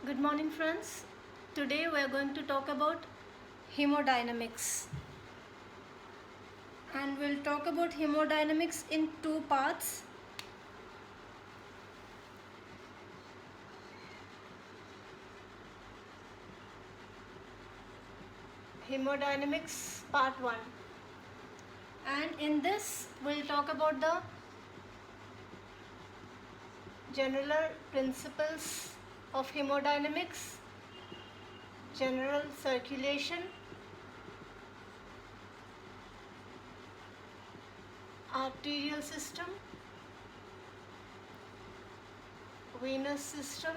Good morning, friends. Today we are going to talk about hemodynamics, and we'll talk about hemodynamics in two parts. Hemodynamics part 1, and in this we'll talk about the general principles of hemodynamics, general circulation, arterial system, venous system,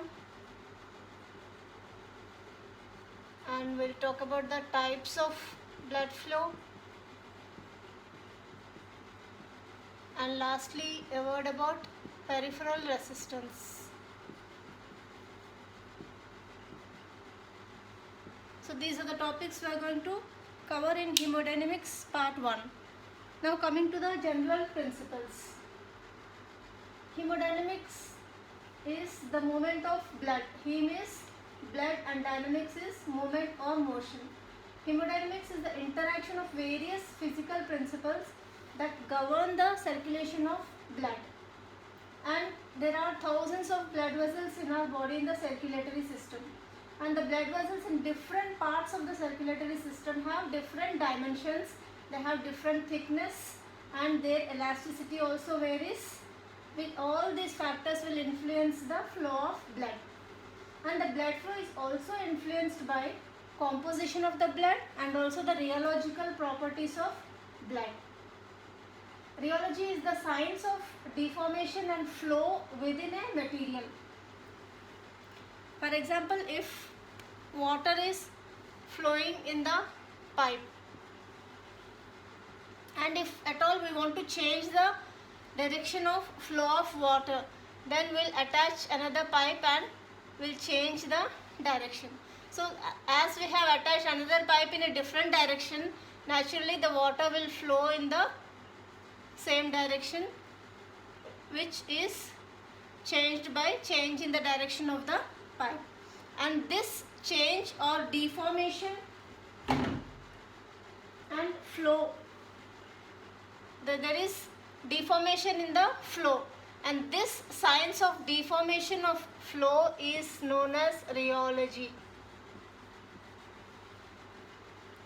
and we'll talk about the types of blood flow, and lastly a word about peripheral resistance. So these are the topics we are going to cover in hemodynamics part 1. Now coming to the general principles. Hemodynamics is the movement of blood. Hem is blood and dynamics is movement or motion. Hemodynamics is the interaction of various physical principles that govern the circulation of blood. And there are thousands of blood vessels in our body in the circulatory system. And the blood vessels in different parts of the circulatory system have different dimensions. They have different thickness and their elasticity also varies. With all these factors will influence the flow of blood. And the blood flow is also influenced by composition of the blood and also the rheological properties of blood. Rheology is the science of deformation and flow within a material. For example, if water is flowing in the pipe, and if at all we want to change the direction of flow of water, then we'll attach another pipe and we'll change the direction. So as we have attached another pipe in a different direction, naturally the water will flow in the same direction, which is changed by change in the direction of the pipe. And this change or deformation and flow, there is deformation in the flow, and this science of deformation of flow is known as rheology.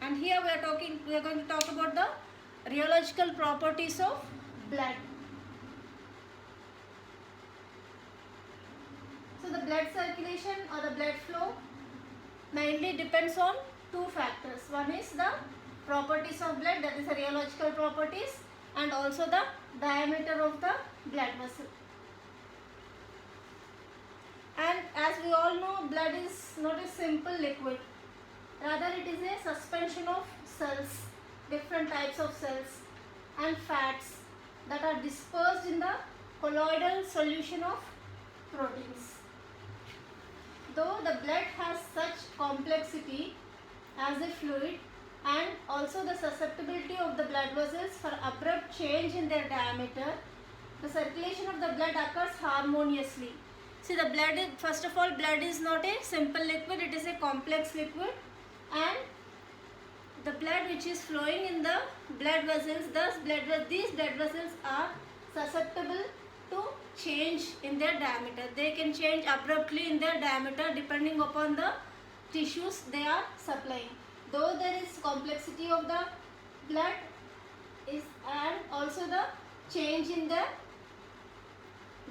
And here we are going to talk about the rheological properties of blood. So the blood circulation or the blood flow mainly depends on two factors. One is the properties of blood, that is the rheological properties, and also the diameter of the blood vessel. And as we all know, blood is not a simple liquid. Rather, it is a suspension of cells, different types of cells and fats that are dispersed in the colloidal solution of proteins. Though the blood has such complexity as a fluid and also the susceptibility of the blood vessels for abrupt change in their diameter, the circulation of the blood occurs harmoniously. See, the blood is, first of all, blood is not a simple liquid, it is a complex liquid, and the blood which is flowing in the blood vessels, these blood vessels are susceptible to change in their diameter. They can change abruptly in their diameter depending upon the tissues they are supplying. Though there is complexity of the blood and also the change in the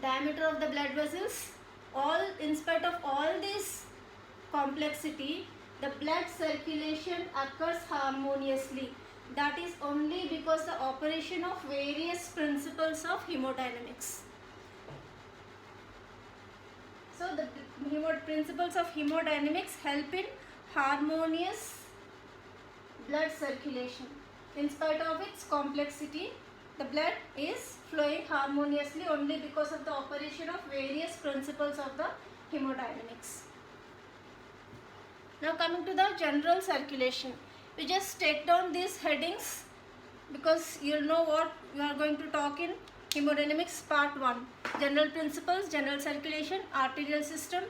diameter of the blood vessels, in spite of all this complexity, the blood circulation occurs harmoniously. That is only because the operation of various principles of hemodynamics. So the principles of hemodynamics help in harmonious blood circulation. In spite of its complexity, the blood is flowing harmoniously only because of the operation of various principles of the hemodynamics. Now coming to the general circulation, we just take down these headings because you'll know what we are going to talk in hemodynamics part 1. General principles, general circulation, arterial system,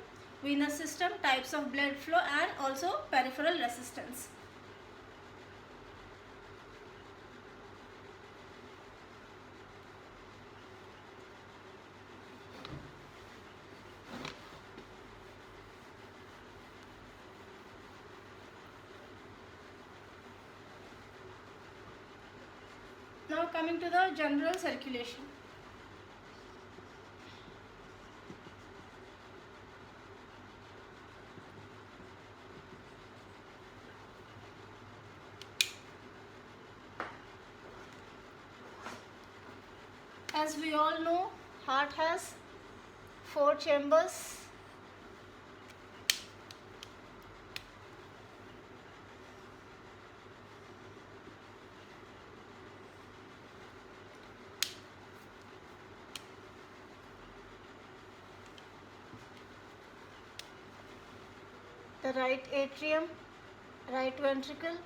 venous system, types of blood flow, and also peripheral resistance. Now coming to the general circulation. As we all know, heart has 4 chambers. The right atrium, right ventricle,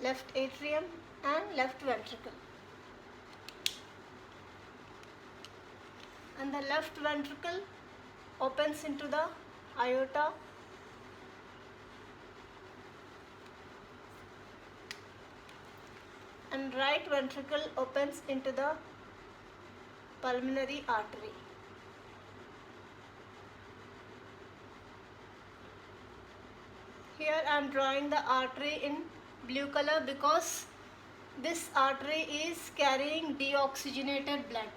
left atrium and left ventricle. And the left ventricle opens into the aorta, and right ventricle opens into the pulmonary artery. Here I am drawing the artery in blue color because this artery is carrying deoxygenated blood.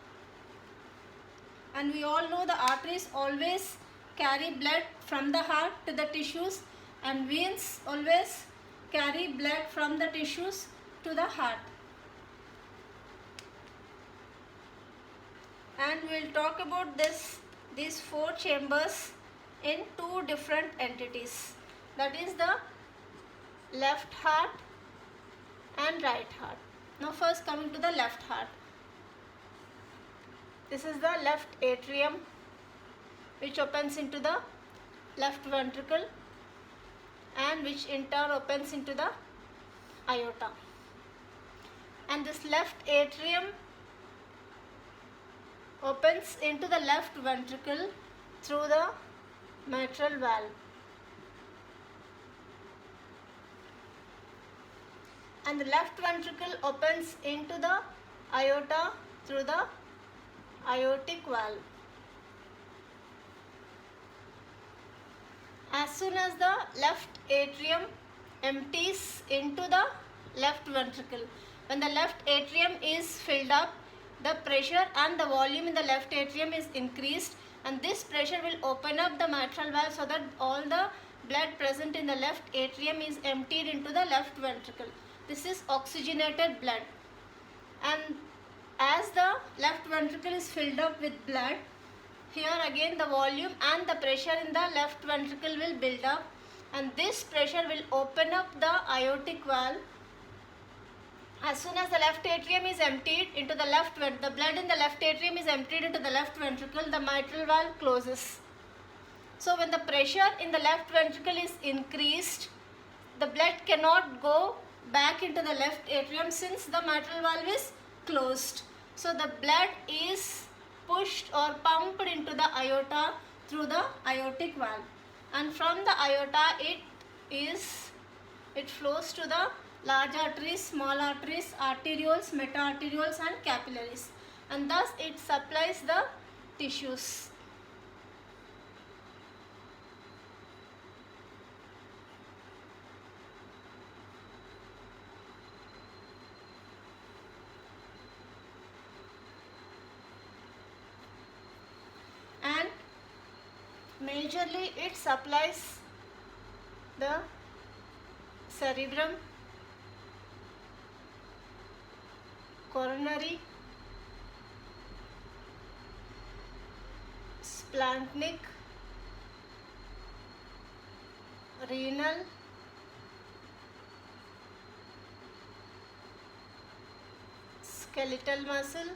And we all know the arteries always carry blood from the heart to the tissues, and veins always carry blood from the tissues to the heart. And we will talk about these 4 chambers in 2 different entities. That is the left heart and right heart. Now first coming to the left heart. This is the left atrium which opens into the left ventricle and which in turn opens into the aorta. And this left atrium opens into the left ventricle through the mitral valve. And the left ventricle opens into the aorta through the aortic valve. As soon as the left atrium empties into the left ventricle, when the left atrium is filled up, the pressure and the volume in the left atrium is increased, and this pressure will open up the mitral valve so that all the blood present in the left atrium is emptied into the left ventricle. This is oxygenated blood, and as the left ventricle is filled up with blood, here again the volume and the pressure in the left ventricle will build up, and this pressure will open up the aortic valve. As soon as the left atrium is emptied into the the blood in the left atrium is emptied into the left ventricle, the mitral valve closes. So when the pressure in the left ventricle is increased, the blood cannot go back into the left atrium since the mitral valve is closed. So the blood is pushed or pumped into the aorta through the aortic valve, and from the aorta it flows to the large arteries, small arteries, arterioles, meta-arterioles and capillaries, and thus it supplies the tissues. And majorly it supplies the cerebrum, coronary, splanchnic, renal, skeletal muscle,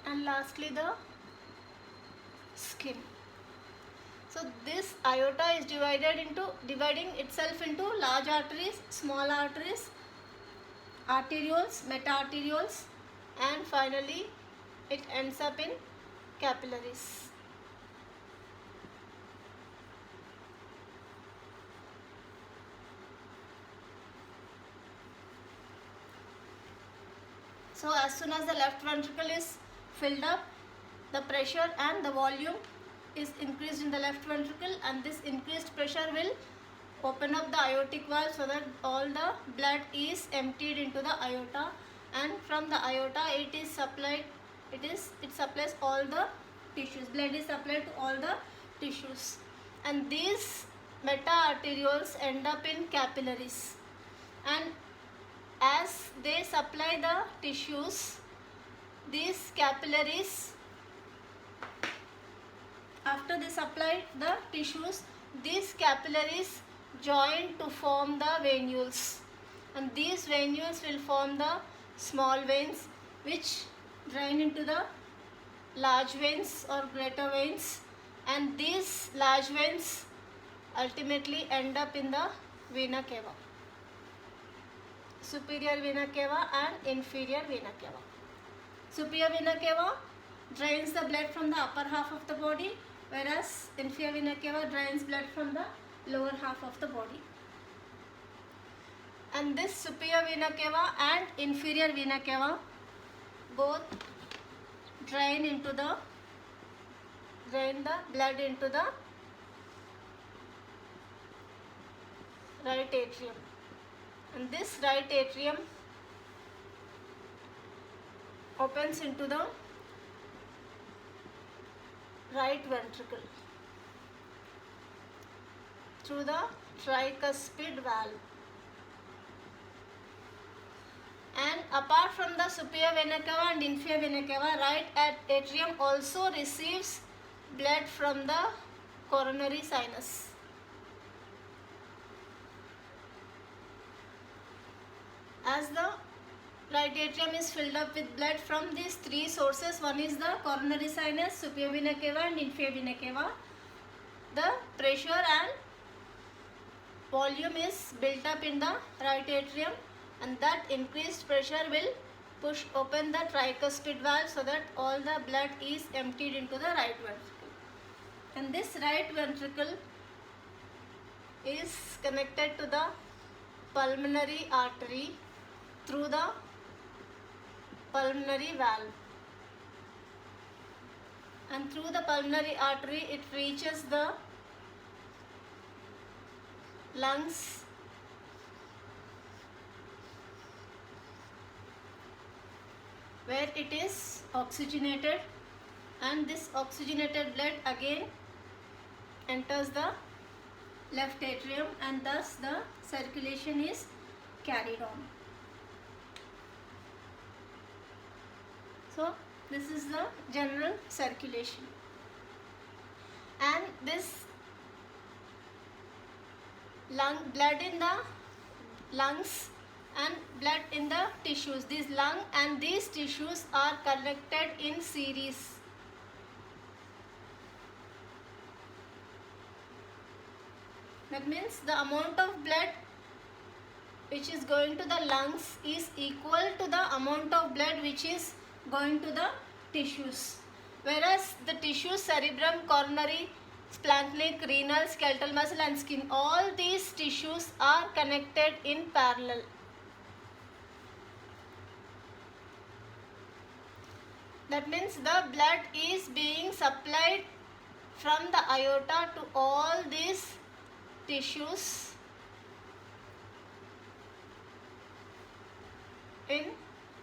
and lastly the skin. So this aorta is dividing itself into large arteries, small arteries, arterioles, meta-arterioles, and finally it ends up in capillaries. So as soon as the left ventricle is filled up, the pressure and the volume is increased in the left ventricle, and this increased pressure will open up the aortic valve so that all the blood is emptied into the aorta, and from the aorta it supplies all the tissues. Blood is supplied to all the tissues, and these meta-arterioles end up in capillaries, and as they supply the tissues, these capillaries, after they supply the tissues, these capillaries join to form the venules, and these venules will form the small veins which drain into the large veins or greater veins, and these large veins ultimately end up in the vena cava, superior vena cava and inferior vena cava. Superior vena cava drains the blood from the upper half of the body, whereas inferior vena cava drains blood from the lower half of the body. And this superior vena cava and inferior vena cava both drain the blood into the right atrium, and this right atrium opens into the right ventricle through the tricuspid valve. And apart from the superior vena cava and inferior vena cava, right atrium also receives blood from the coronary sinus. As the right atrium is filled up with blood from these three sources, one is the coronary sinus, superior vena cava and inferior vena cava, the pressure and volume is built up in the right atrium, and that increased pressure will push open the tricuspid valve so that all the blood is emptied into the right ventricle. And this right ventricle is connected to the pulmonary artery through the pulmonary valve, and through the pulmonary artery it reaches the lungs, where it is oxygenated, and this oxygenated blood again enters the left atrium, and thus the circulation is carried on. So this is the general circulation, and this blood in the lungs and blood in the tissues, these lung and these tissues are connected in series. That means the amount of blood which is going to the lungs is equal to the amount of blood which is going to the tissues, whereas the tissues, cerebrum, coronary, splanchnic, renal, skeletal muscle and skin, all these tissues are connected in parallel. That means the blood is being supplied from the aorta to all these tissues in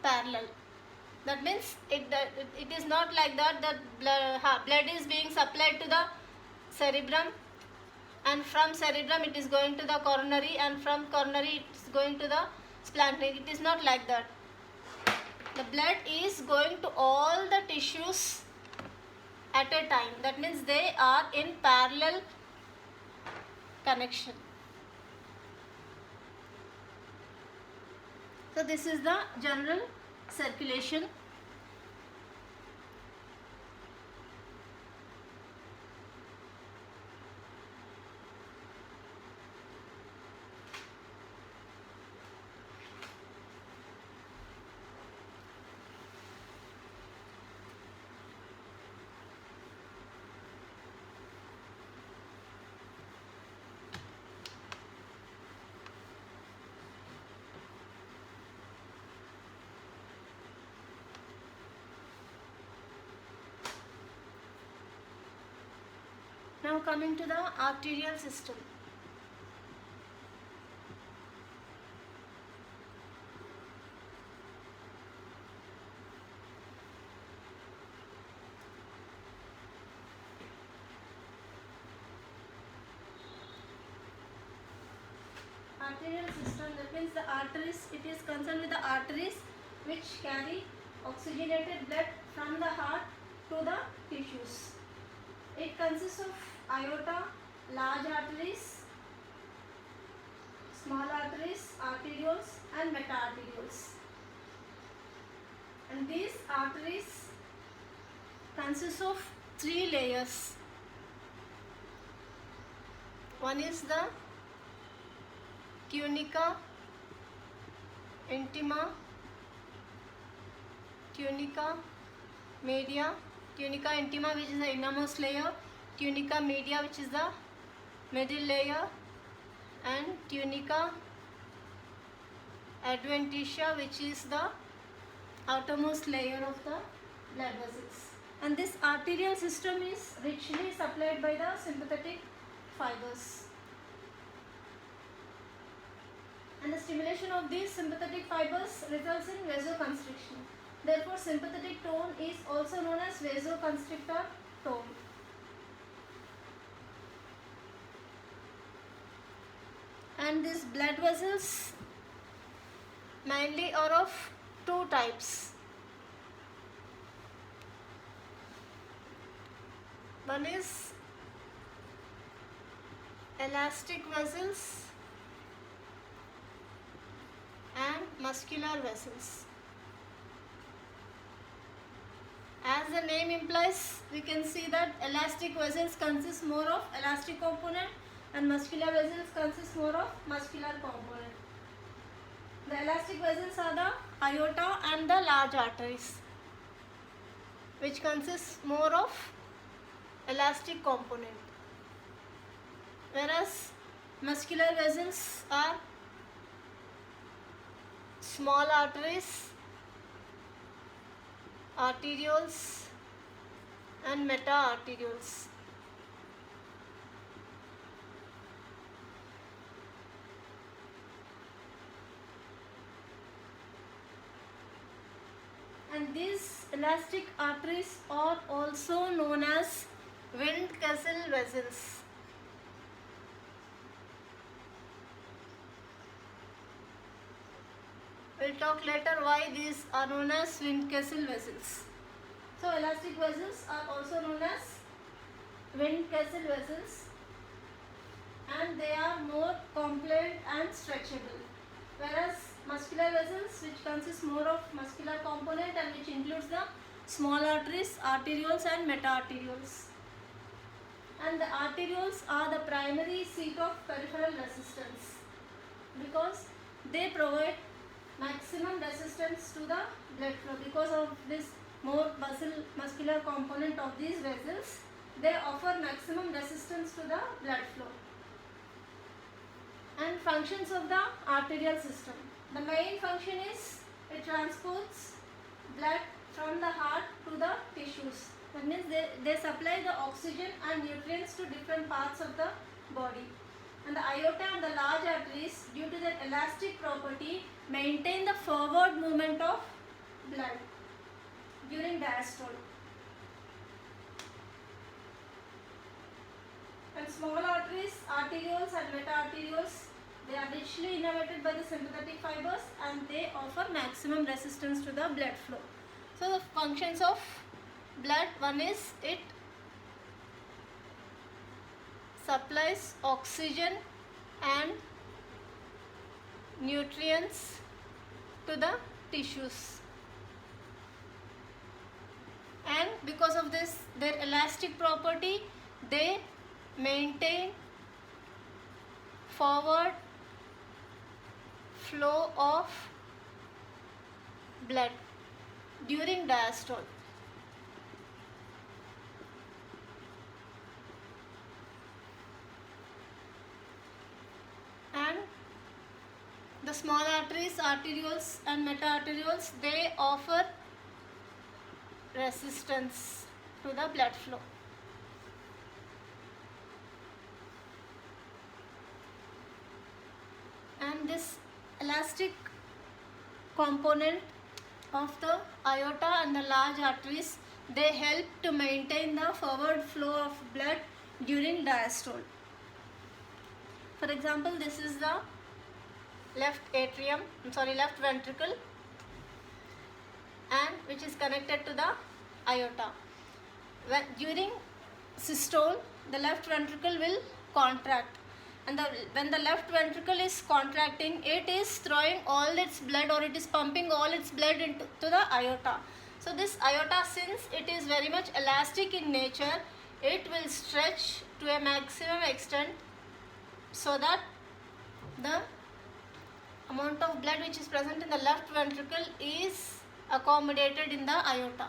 parallel. That means it is not like that blood is being supplied to the cerebrum, and from cerebrum it is going to the coronary, and from coronary it is going to the splanchnic. It is not like that. The blood is going to all the tissues at a time. That means they are in parallel connection. So this is the general circulation. Now coming to the arterial system. Arterial system, that means the arteries, it is concerned with the arteries which carry oxygenated blood from the heart to the tissues. It consists of aorta, large arteries, small arteries, arterioles and meta-arterioles. And these arteries consist of 3 layers. One is the tunica intima, tunica media, tunica intima which is the innermost layer, tunica media which is the middle layer, and tunica adventitia which is the outermost layer of the blood vessels. And this arterial system is richly supplied by the sympathetic fibers. And the stimulation of these sympathetic fibers results in vasoconstriction. Therefore, sympathetic tone is also known as vasoconstrictor tone. And these blood vessels mainly are of 2 types. One is elastic vessels and muscular vessels. As the name implies, we can see that elastic vessels consist more of elastic component and muscular vessels consist more of muscular component. The elastic vessels are the aorta and the large arteries, which consists more of elastic component, whereas muscular vessels are small arteries, arterioles and meta-arterioles. And these elastic arteries are also known as Windkessel vessels. We'll talk later why these are known as Windkessel vessels. So elastic vessels are also known as Windkessel vessels, and they are more compliant and stretchable, whereas muscular vessels, which consist more of muscular component and which includes the small arteries, arterioles and meta-arterioles. And the arterioles are the primary seat of peripheral resistance because they provide maximum resistance to the blood flow. Because of this more muscular component of these vessels, they offer maximum resistance to the blood flow. And functions of the arterial system. The main function is it transports blood from the heart to the tissues. That means they supply the oxygen and nutrients to different parts of the body. And the aorta and the large arteries, due to their elastic property, maintain the forward movement of blood during diastole. And small arteries, arterioles and meta-arterioles, they are richly innervated by the sympathetic fibers and they offer maximum resistance to the blood flow. So the functions of blood, one is it supplies oxygen and nutrients to the tissues, and because of this their elastic property, they maintain forward flow of blood during diastole. And the small arteries, arterioles and meta-arterioles, they offer resistance to the blood flow. And this elastic component of the aorta and the large arteries, they help to maintain the forward flow of blood during diastole. For example, this is the left ventricle, and which is connected to the aorta. During systole, the left ventricle will contract, and when the left ventricle is contracting, it is throwing all its blood, or it is pumping all its blood into the aorta. So this aorta, since it is very much elastic in nature, it will stretch to a maximum extent so that the amount of blood which is present in the left ventricle is accommodated in the aorta.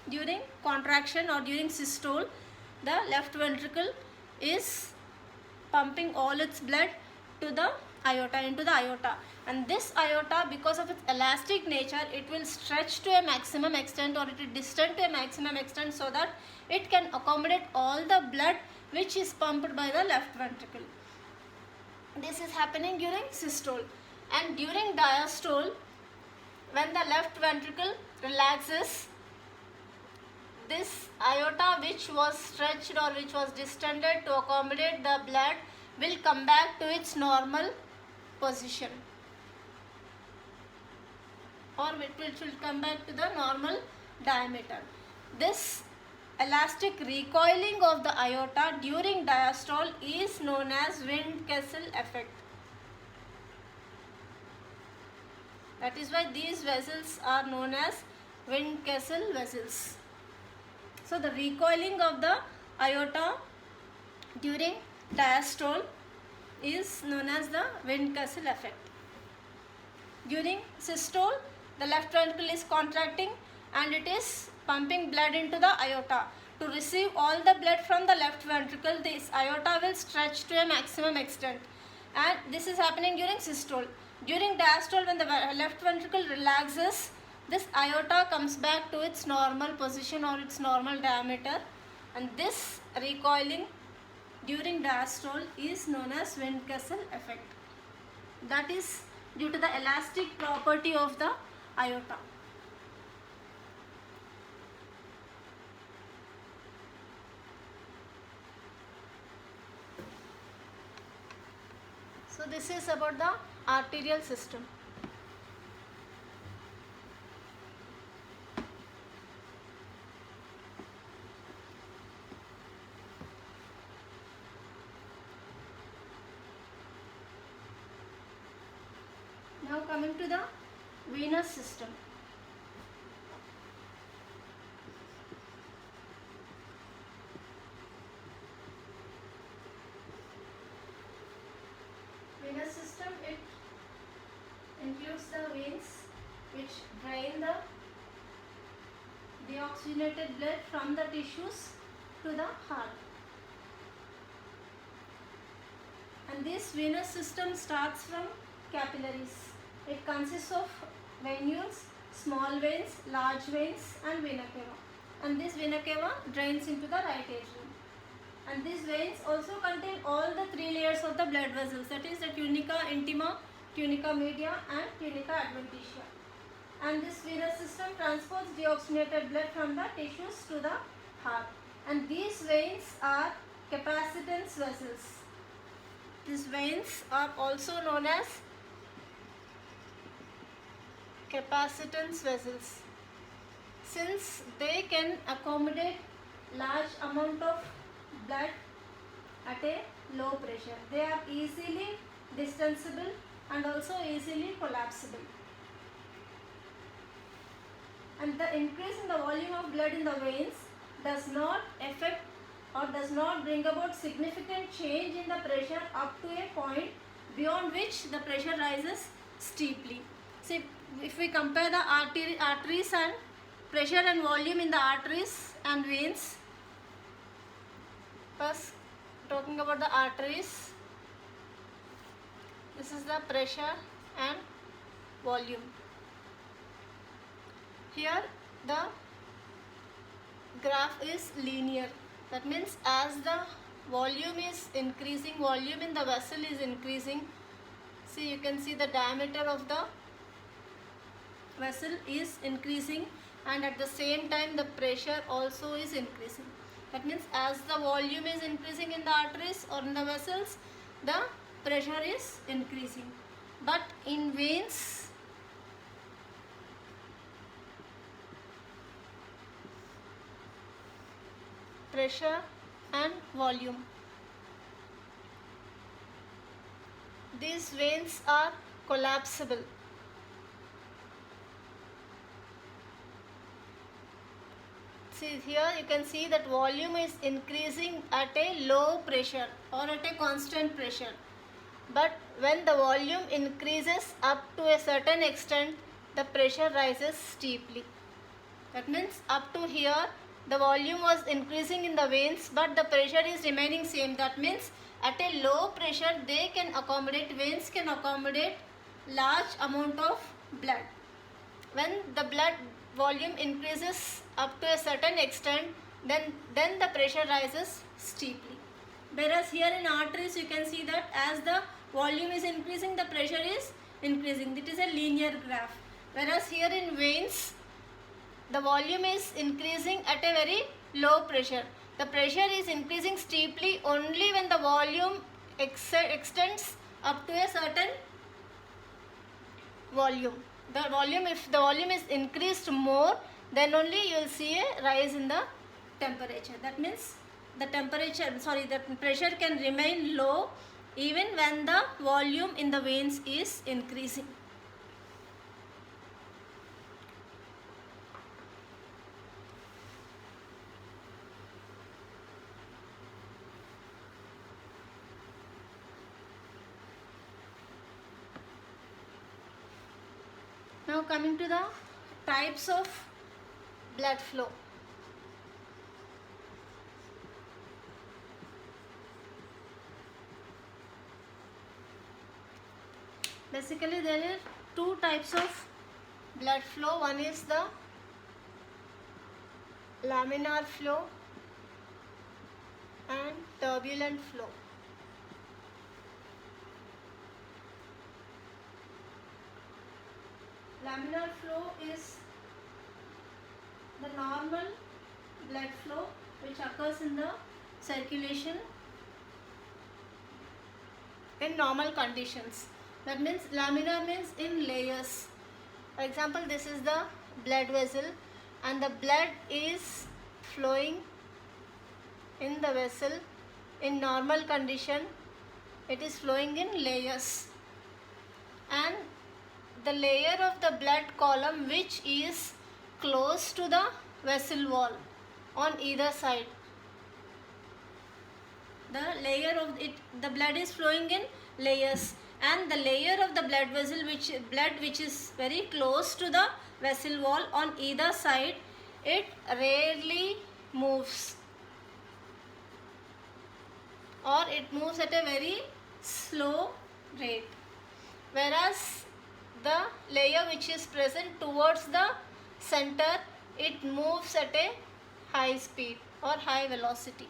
During contraction or during systole, the left ventricle is pumping all its blood to the aorta, into the aorta, and this aorta, because of its elastic nature, it will stretch to a maximum extent, or it will distend to a maximum extent, so that it can accommodate all the blood which is pumped by the left ventricle. This is happening during systole. And during diastole, when the left ventricle relaxes, this aorta which was stretched or which was distended to accommodate the blood will come back to its normal position, or it will come back to the normal diameter. This elastic recoiling of the aorta during diastole is known as Windkessel effect. That is why these vessels are known as Windkessel vessels. So the recoiling of the aorta during diastole is known as the Windkessel effect. During systole, the left ventricle is contracting and it is pumping blood into the aorta. To receive all the blood from the left ventricle, this aorta will stretch to a maximum extent, and this is happening during systole. During diastole, when the left ventricle relaxes, this aorta comes back to its normal position or its normal diameter, and this recoiling during diastole is known as Windkessel effect. That is due to the elastic property of the aorta. So this is about the arterial system. Now coming to the venous system. Venous system, it includes the veins which drain the deoxygenated blood from the tissues to the heart. And this venous system starts from capillaries. It consists of venules, small veins, large veins, and vena cava. And this vena cava drains into the right atrium. And these veins also contain all the three layers of the blood vessels, that is the tunica intima, tunica media, and tunica adventitia. And this venous system transports deoxygenated blood from the tissues to the heart. And these veins are capacitance vessels. These veins are also known as capacitance vessels, since they can accommodate large amount of blood at a low pressure. They are easily distensible and also easily collapsible. And the increase in the volume of blood in the veins does not affect or does not bring about significant change in the pressure up to a point beyond which the pressure rises steeply. See, if we compare the arteries and pressure and volume in the arteries and veins, first talking about the arteries, this is the pressure and volume. Here the graph is linear. That means as the volume is increasing, volume in the vessel is increasing, See, you can see the diameter of the vessel is increasing, and at the same time the pressure also is increasing. That means as the volume is increasing in the arteries or in the vessels, the pressure is increasing. But in veins, pressure and volume, these veins are collapsible. See, here you can see that volume is increasing at a low pressure or at a constant pressure. But when the volume increases up to a certain extent, the pressure rises steeply. That means up to here the volume was increasing in the veins, but the pressure is remaining same. That means at a low pressure veins can accommodate large amount of blood. When the blood volume increases up to a certain extent, then the pressure rises steeply. Whereas here in arteries you can see that as the volume is increasing, the pressure is increasing. It is a linear graph. Whereas here in veins, the volume is increasing at a very low pressure. The pressure is increasing steeply only when the volume extends up to a certain volume. If the volume is increased more, then only you will see a rise in the temperature. That means the pressure can remain low even when the volume in the veins is increasing. Now coming to the types of blood flow. Basically there are two types of blood flow. One is the laminar flow and turbulent flow. Laminar flow is the normal blood flow which occurs in the circulation in normal conditions. That means laminar means in layers. For example, this is the blood vessel and the blood is flowing in the vessel in normal condition. It is flowing in layers, and the layer of the blood column which is close to the vessel wall on either side, the blood is flowing in layers, and the layer of the blood vessel which is very close to the vessel wall on either side, it rarely moves, or it moves at a very slow rate, whereas the layer which is present towards the center, it moves at a high speed or high velocity.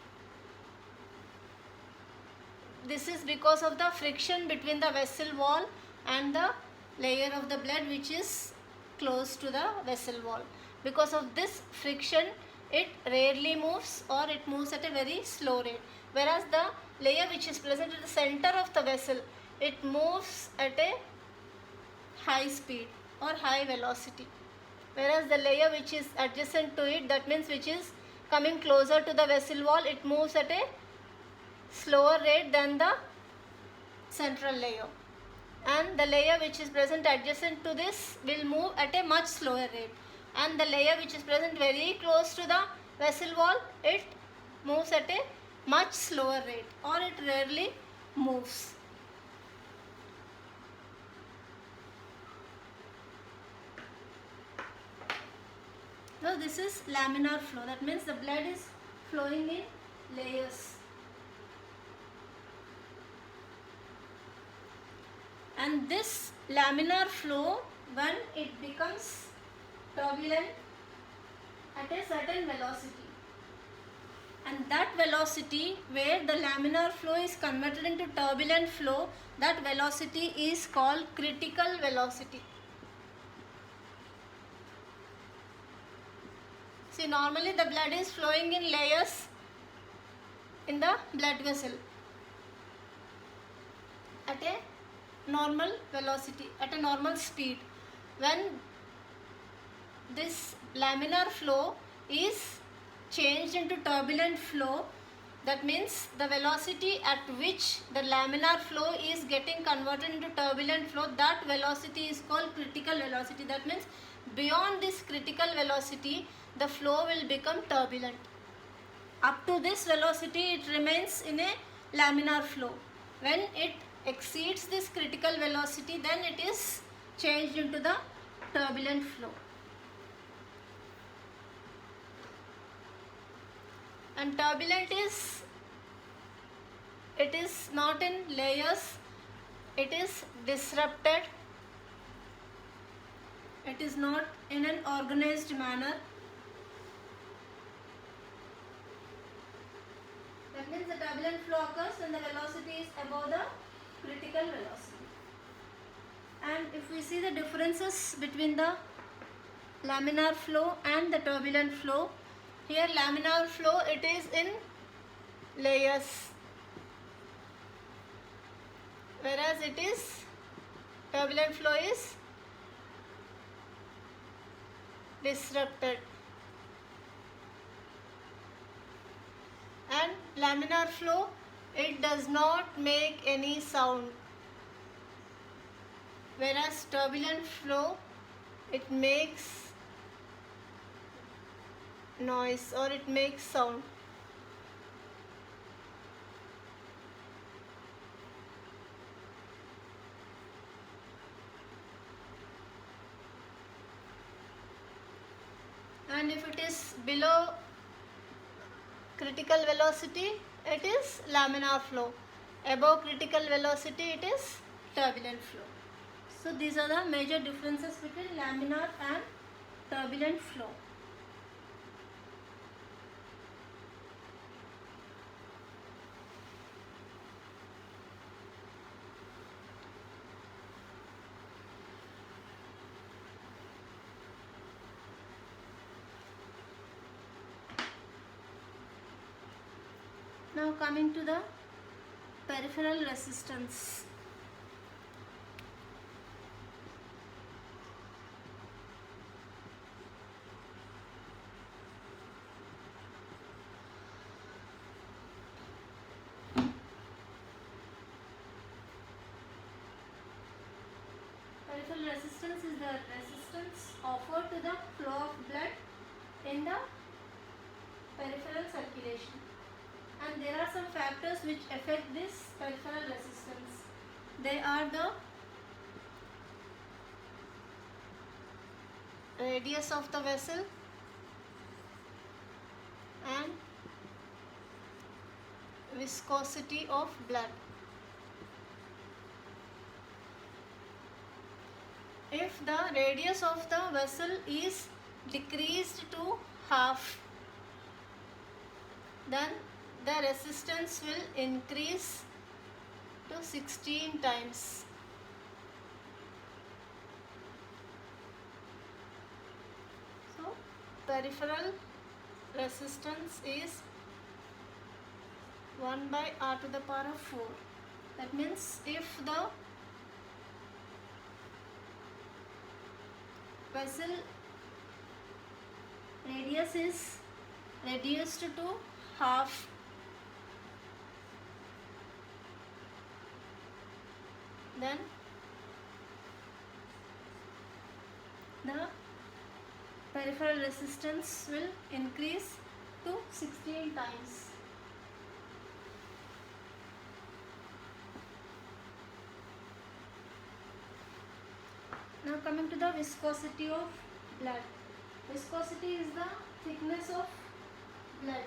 This is because of the friction between the vessel wall and the layer of the blood which is close to the vessel wall. Because of this friction, it rarely moves, or it moves at a very slow rate, whereas the layer which is present at the center of the vessel, it moves at a high speed or high velocity, whereas the layer which is adjacent to it, that means which is coming closer to the vessel wall, it moves at a slower rate than the central layer, and the layer which is present adjacent to this will move at a much slower rate, and the layer which is present very close to the vessel wall, it moves at a much slower rate, or it rarely moves. So this is laminar flow. That means the blood is flowing in layers. And this laminar flow, when it becomes turbulent at a certain velocity, and that velocity where the laminar flow is converted into turbulent flow, that velocity is called critical velocity. See, normally the blood is flowing in layers in the blood vessel at a normal velocity, at a normal speed. When this laminar flow is changed into turbulent flow, that means the velocity at which the laminar flow is getting converted into turbulent flow, that velocity is called critical velocity. That means beyond this critical velocity, the flow will become turbulent. Up to this velocity, it remains in a laminar flow. When it exceeds this critical velocity, then it is changed into the turbulent flow. And turbulent is, it is not in layers, it is disrupted, it is not in an organized manner. That means the turbulent flow occurs when the velocity is above the critical velocity. And if we see the differences between the laminar flow and the turbulent flow, here laminar flow, it is in layers, whereas it is, turbulent flow is disrupted. And laminar flow, it does not make any sound, whereas turbulent flow, it makes noise or it makes sound. And if it is below critical velocity, it is laminar flow. Above critical velocity, it is turbulent flow. So these are the major differences between laminar and turbulent flow. Now coming to the peripheral resistance. Peripheral resistance is the resistance offered to the flow of blood in the peripheral circulation. And there are some factors which affect this peripheral resistance. They are the radius of the vessel and viscosity of blood. If the radius of the vessel is decreased to half, then the resistance will increase to 16 times. So, peripheral resistance is 1 by r to the power of 4. That means if the vessel radius is reduced to half, then the peripheral resistance will increase to 16 times. Now coming to the viscosity of blood. Viscosity is the thickness of blood,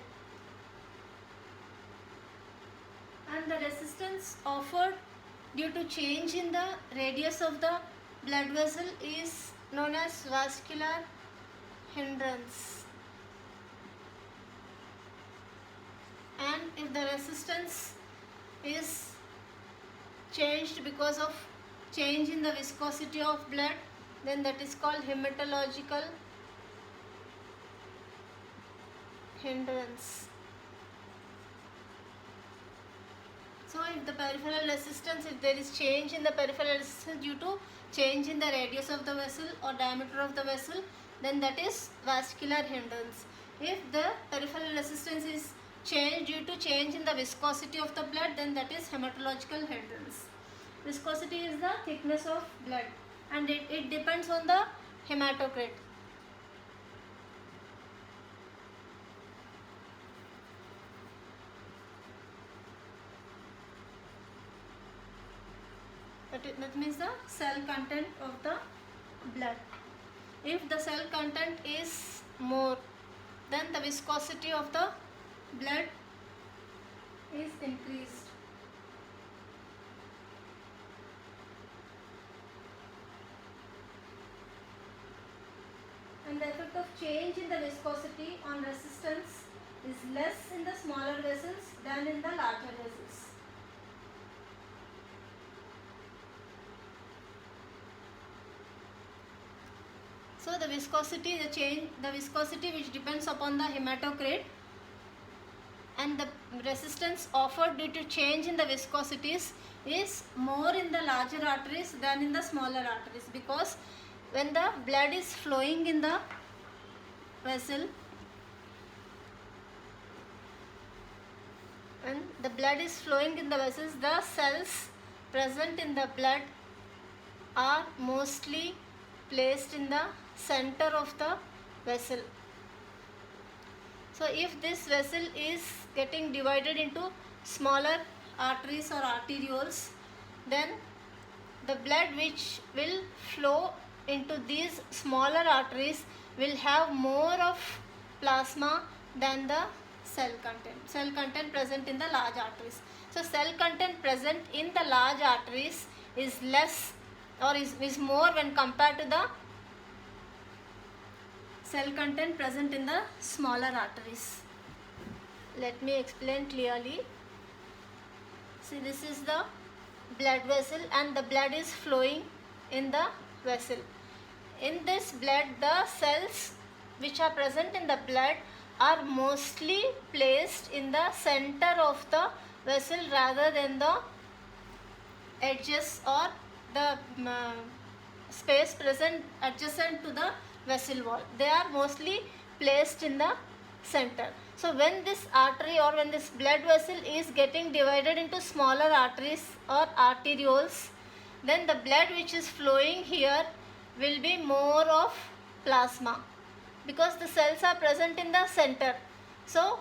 and the resistance offered due to change in the radius of the blood vessel is known as vascular hindrance. and if the resistance is changed because of change in the viscosity of blood, then that is called hematological hindrance. So if the peripheral resistance, if there is change in the peripheral resistance due to change in the radius of the vessel or diameter of the vessel, then that is vascular hindrance. If the peripheral resistance is changed due to change in the viscosity of the blood, then that is hematological hindrance. Viscosity is the thickness of blood and it depends on the hematocrit. That means the cell content of the blood. If the cell content is more, then the viscosity of the blood is increased. And the effect of change in the viscosity on resistance is less in the smaller vessels than in the larger vessels. So the viscosity, the viscosity which depends upon the hematocrit, and the resistance offered due to change in the viscosities is more in the larger arteries than in the smaller arteries, because when the blood is flowing in the vessel, when the blood is flowing in the vessels, the cells present in the blood are mostly placed in the center of the vessel. So if this vessel is getting divided into smaller arteries or arterioles, then the blood which will flow into these smaller arteries will have more of plasma than the cell content present in the large arteries. So cell content present in the large arteries is less or is more when compared to the cell content present in the smaller arteries. Let me explain clearly. See, this is the blood vessel and the blood is flowing in the vessel. In this blood, the cells which are present in the blood are mostly placed in the center of the vessel rather than the edges or the space present adjacent to the vessel wall. They are mostly placed in the center. So when this artery or when this blood vessel is getting divided into smaller arteries or arterioles, then the blood which is flowing here will be more of plasma, because the cells are present in the center. So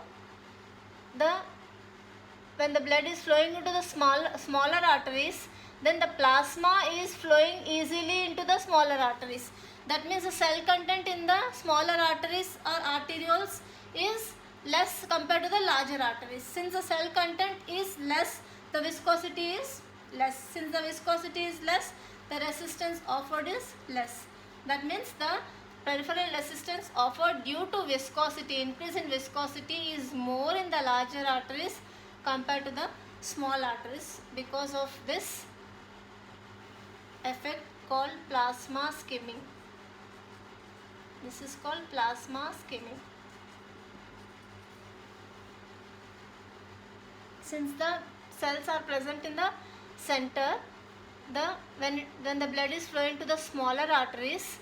when the blood is flowing into the smaller arteries, then the plasma is flowing easily into the smaller arteries. That means the cell content in the smaller arteries or arterioles is less compared to the larger arteries. Since the cell content is less, the viscosity is less. Since the viscosity is less, the resistance offered is less. That means the peripheral resistance offered due to viscosity, increase in viscosity, is more in the larger arteries compared to the small arteries because of this effect called plasma skimming. This is called plasma skimming. Since the cells are present in the center, when the blood is flowing to the smaller arteries,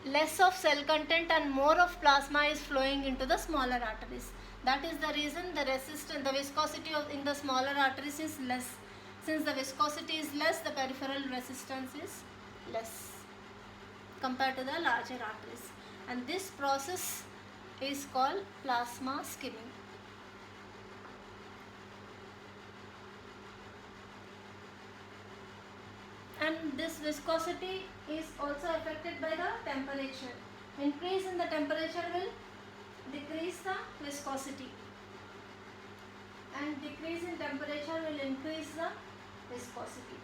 less of cell content and more of plasma is flowing into the smaller arteries. That is the reason the viscosity in the smaller arteries is less. Since the viscosity is less, the peripheral resistance is less compared to the larger arteries. And this process is called plasma skimming. And this viscosity is also affected by the temperature. Increase in the temperature will decrease the viscosity, and decrease in temperature will increase the viscosity.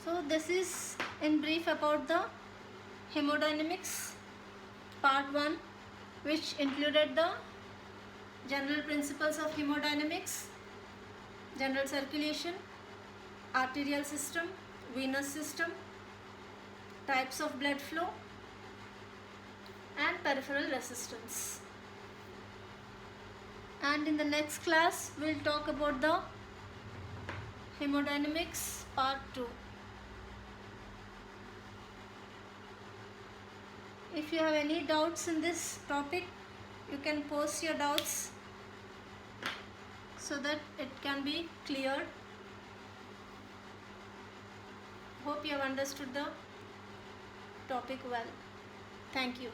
So this is in brief about the hemodynamics part 1, which included the general principles of hemodynamics, general circulation, arterial system, venous system, types of blood flow, and peripheral resistance. And in the next class, we'll talk about the hemodynamics part 2. If you have any doubts in this topic, you can post your doubts so that it can be cleared. Hope you have understood the topic well. Thank you.